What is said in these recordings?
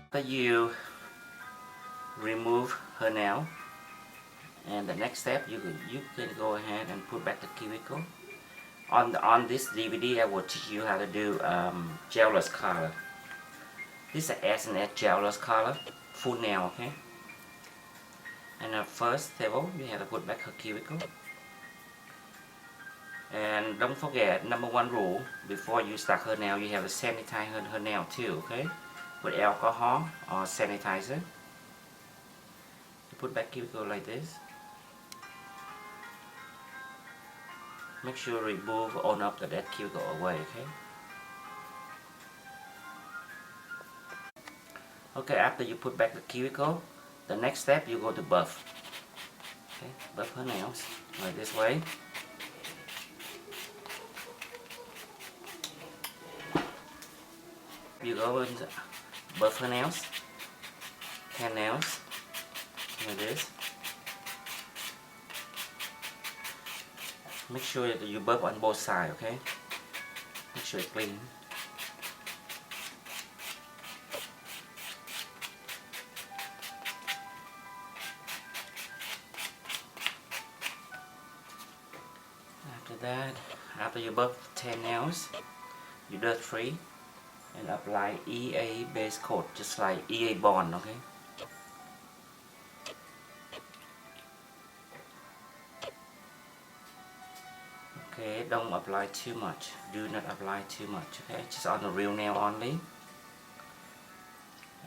After you remove her nail, and the next step you can go ahead and put back the cuticle. On this DVD, I will teach you how to do Gelous Color. This is an SNS Gelous Color, full nail, okay? And the first table, you have to put back her cuticle. And don't forget, number one rule, before you start her nail, you have to sanitize her nail too, okay? With alcohol or sanitizer. You put back cuticle like this. Make sure remove all of the dead cuticle away, okay? Okay, after you put back the cuticle, the next step you go to buff. Okay, buff her nails like this way. You go and buff her nails, tan nails, like this. Make sure that you buff on both sides, okay? Make sure it's clean. After that, after you buff 10 nails, you dirt free and apply EA base coat, just like EA bond, okay? Okay, don't apply too much. Do not apply too much, okay? Just on the real nail only.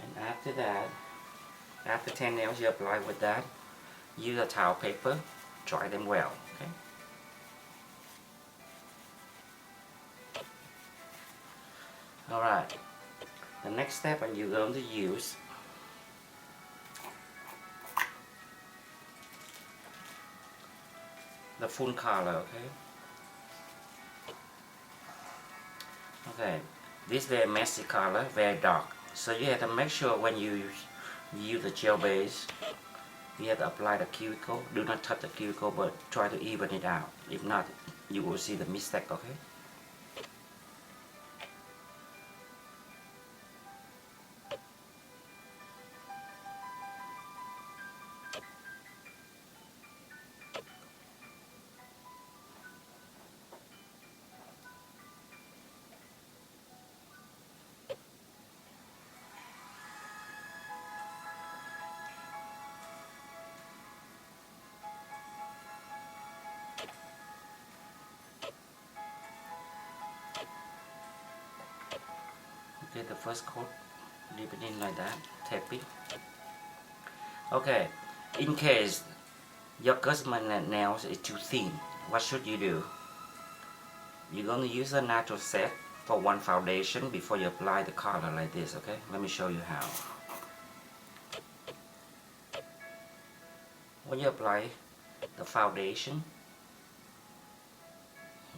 And after that, after 10 nails you apply with that, use a towel paper, dry them well, okay? Alright, the next step and you're going to use the full color, okay? Okay, this very messy color, very dark. So you have to make sure when you use the gel base, you have to apply the cuticle. Do not touch the cuticle, but try to even it out. If not, you will see the mistake, okay? Okay, the first coat, dip it in like that, tap it. Okay, in case your customer nails is too thin, what should you do? You're going to use a natural set for one foundation before you apply the color like this, okay? Let me show you how. When you apply the foundation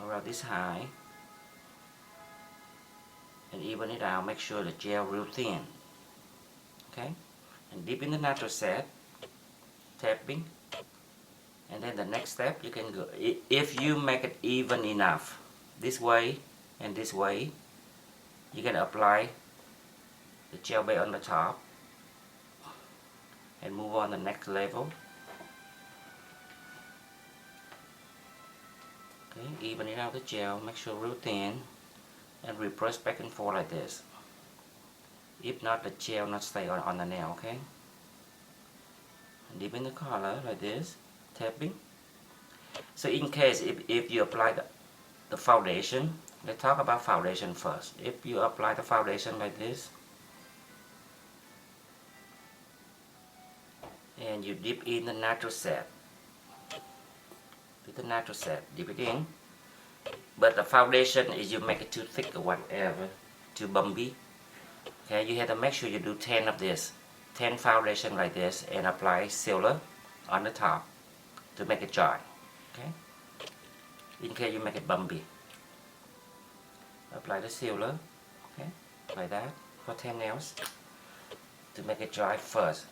around this high, and even it out, make sure the gel real thin, okay? And dip in the natural set, tapping, and then the next step you can go, if you make it even enough, this way and this way, you can apply the gel base on the top and move on the next level. Okay, even it out the gel, make sure real thin, and repress back and forth like this. If not, the gel not stay on the nail, okay? And dip in the color like this, tapping. So in case if you apply the foundation, let's talk about foundation first. If you apply the foundation like this, and you dip in the natural set, with the natural set, dip it in. But the foundation is you make it too thick or whatever, too bumpy. Okay, you have to make sure you do 10 of this, 10 foundation like this, and apply sealer on the top to make it dry. Okay, in case you make it bumpy, apply the sealer, okay, like that for 10 nails to make it dry first.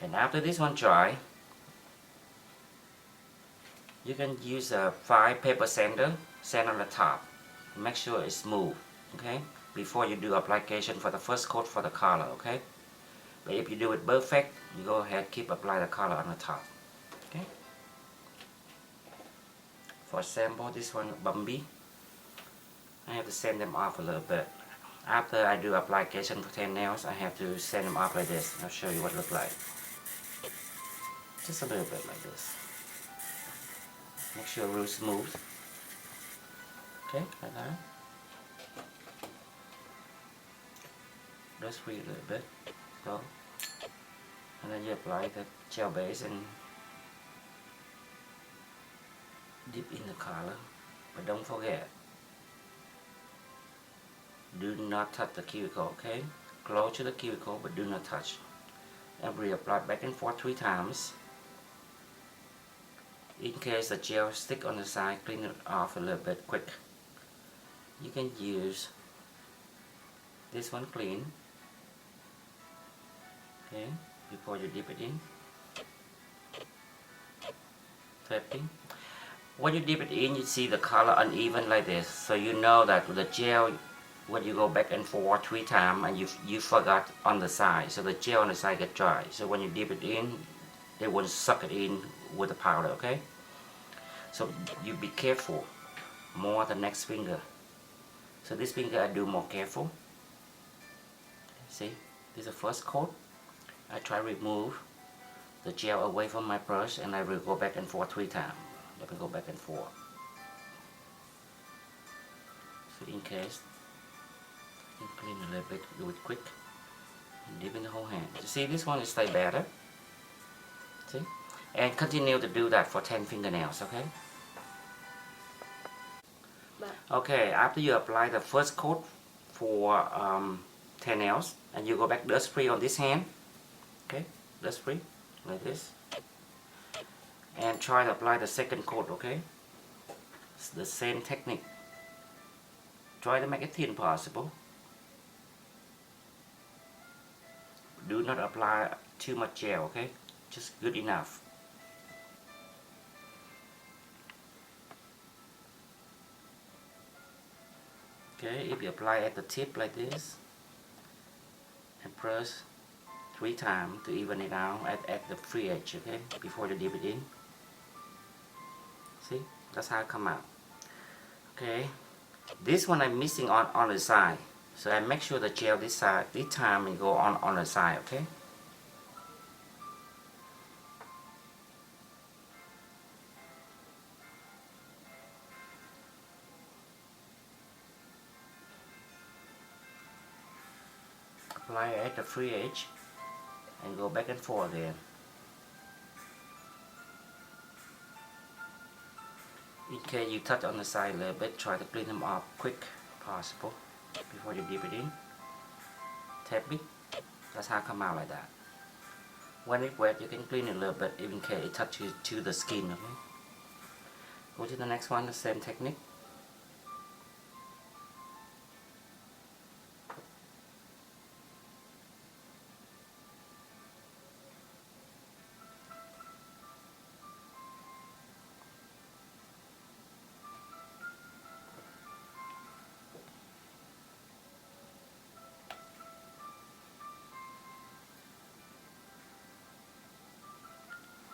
And after this one dry, you can use a fine paper sander, sand on the top. Make sure it's smooth, okay? before you do application for the first coat for the color, okay? But if you do it perfect, you go ahead, keep apply the color on the top, okay? For example, this one, Bumby, I have to sand them off a little bit. After I do application for 10 nails, I have to sand them off like this. I'll show you what it looks like. Just a little bit like this. Make sure real smooth. Okay, like that. Dust free a little bit. So, and then you apply the gel base and dip in the color. But don't forget, do not touch the cuticle, okay? Close to the cuticle, but do not touch. And reapply back and forth 3 times. In case the gel stick on the side, clean it off a little bit quick. You can use this one clean, okay, before you dip it in. Tapping. When you dip it in, you see the color uneven like this, so you know that the gel, when you go back and forth 3 times and you forgot on the side, so the gel on the side get dry. So when you dip it in, they won't suck it in with the powder, okay? So you be careful more the next finger. So this finger I do more careful. See, this is the first coat. I try to remove the gel away from my brush and I will go back and forth 3 times. Let me go back and forth. So in case, you can clean a little bit, do it quick, and dip in the whole hand. You see, this one is stay better. See? And continue to do that for 10 fingernails, okay? Okay, after you apply the first coat for 10 nails, and you go back dust free on this hand, okay? Dust free, like this. And try to apply the second coat, okay? It's the same technique. Try to make it thin possible. Do not apply too much gel, okay? Just good enough. Okay, if you apply at the tip like this, and press 3 times to even it out at the free edge, okay? Before you dip it in. See? That's how it come out. Okay. This one I'm missing on the side. So I make sure the gel this side, this time it go on the side, okay? Apply at the free edge and go back and forth again. In case you touch on the side a little bit, try to clean them up quick possible before you dip it in. Tap it. That's how it come out like that. When it's wet, you can clean it a little bit in case it touches to the skin, okay? Go to the next one, the same technique.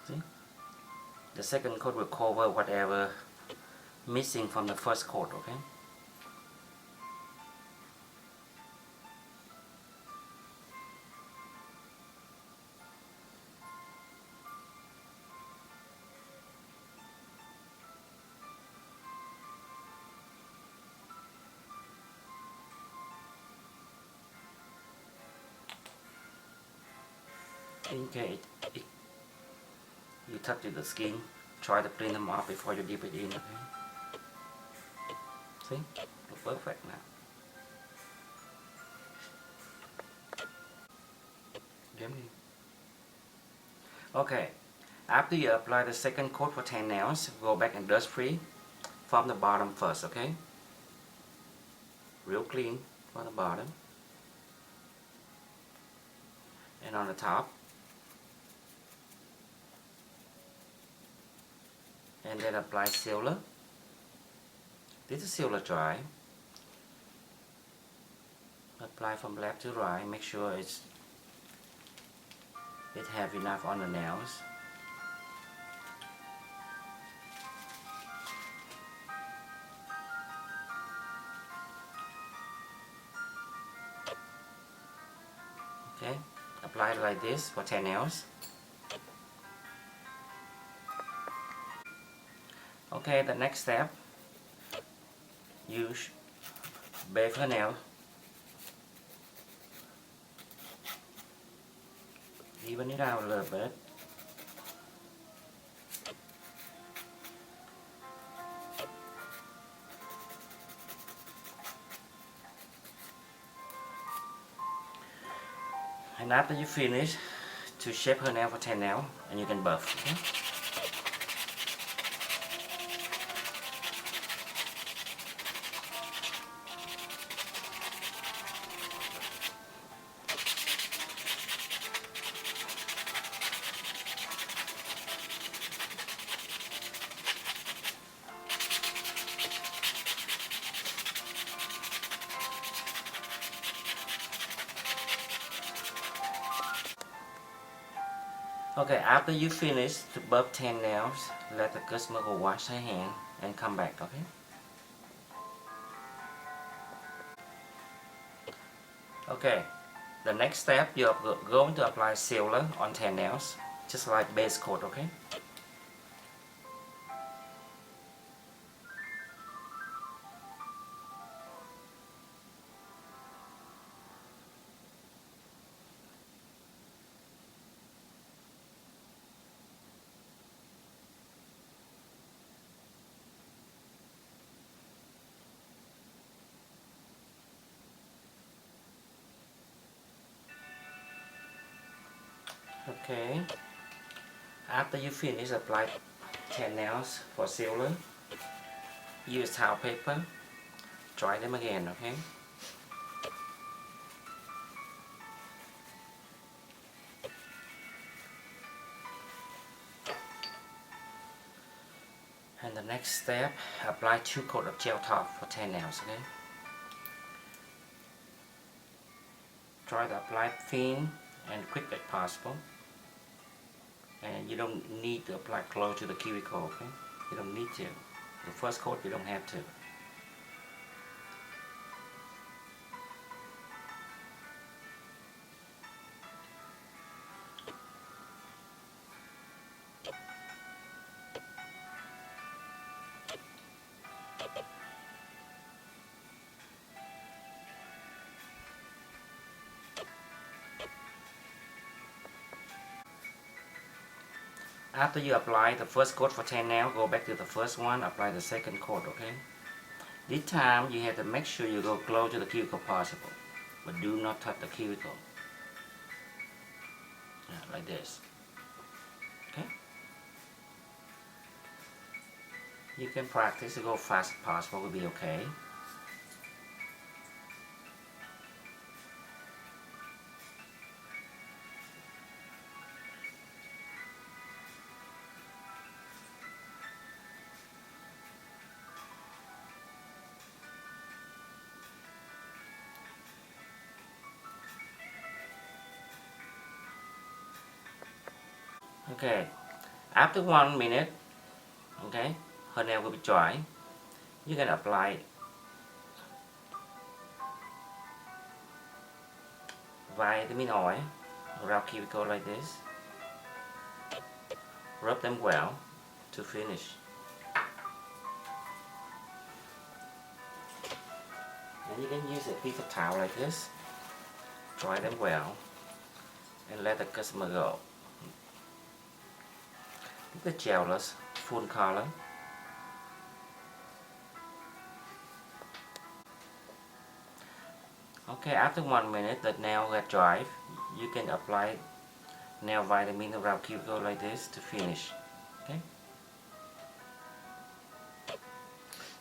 See? The second coat will cover whatever missing from the first coat, okay? In case you touch the skin, try to clean them off before you dip it in, okay? See? Look perfect now. Okay, after you apply the second coat for 10 nails, go back and dust free from the bottom first, okay? Real clean from the bottom. And on the top. And then apply sealer. This is sealer dry. Apply from left to right. Make sure it have enough on the nails. Okay, apply it like this for 10 nails. Okay, the next step, use bevel nail. Even it out a little bit. And after you finish, to shape her nail for 10 nails, and you can buff. Okay? Okay, after you finish to buff 10 nails, let the customer go wash her hand and come back, okay? Okay, the next step, you're going to apply sealer on 10 nails, just like base coat, okay? Okay, after you finish apply 10 nails for sealer, use towel paper, dry them again, okay? And the next step, apply 2 coats of gel top for 10 nails, okay? Try to apply thin and quick as possible. And you don't need to apply close to the cuticle, okay? You don't need to. The first coat you don't have to. After you apply the first coat for 10 nails, go back to the first one, apply the second coat, okay? This time you have to make sure you go close to the cuticle possible, but do not touch the cuticle. Yeah, like this. Okay? You can practice to go fast as possible, will be okay. Okay, after 1 minute, okay, her nail will be dry. You can apply vitamin oil around cuticle like this. Rub them well to finish. And you can use a piece of towel like this. Dry them well and let the customer go. The Gelous Color. Okay, after 1 minute the nail got dry. You can apply nail vitamin around cuticle like this to finish. Okay.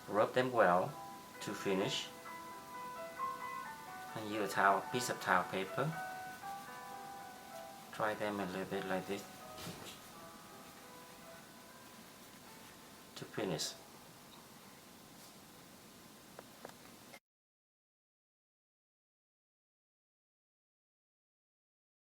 Rub them well to finish. And use a piece of towel paper. Dry them a little bit like this to finish.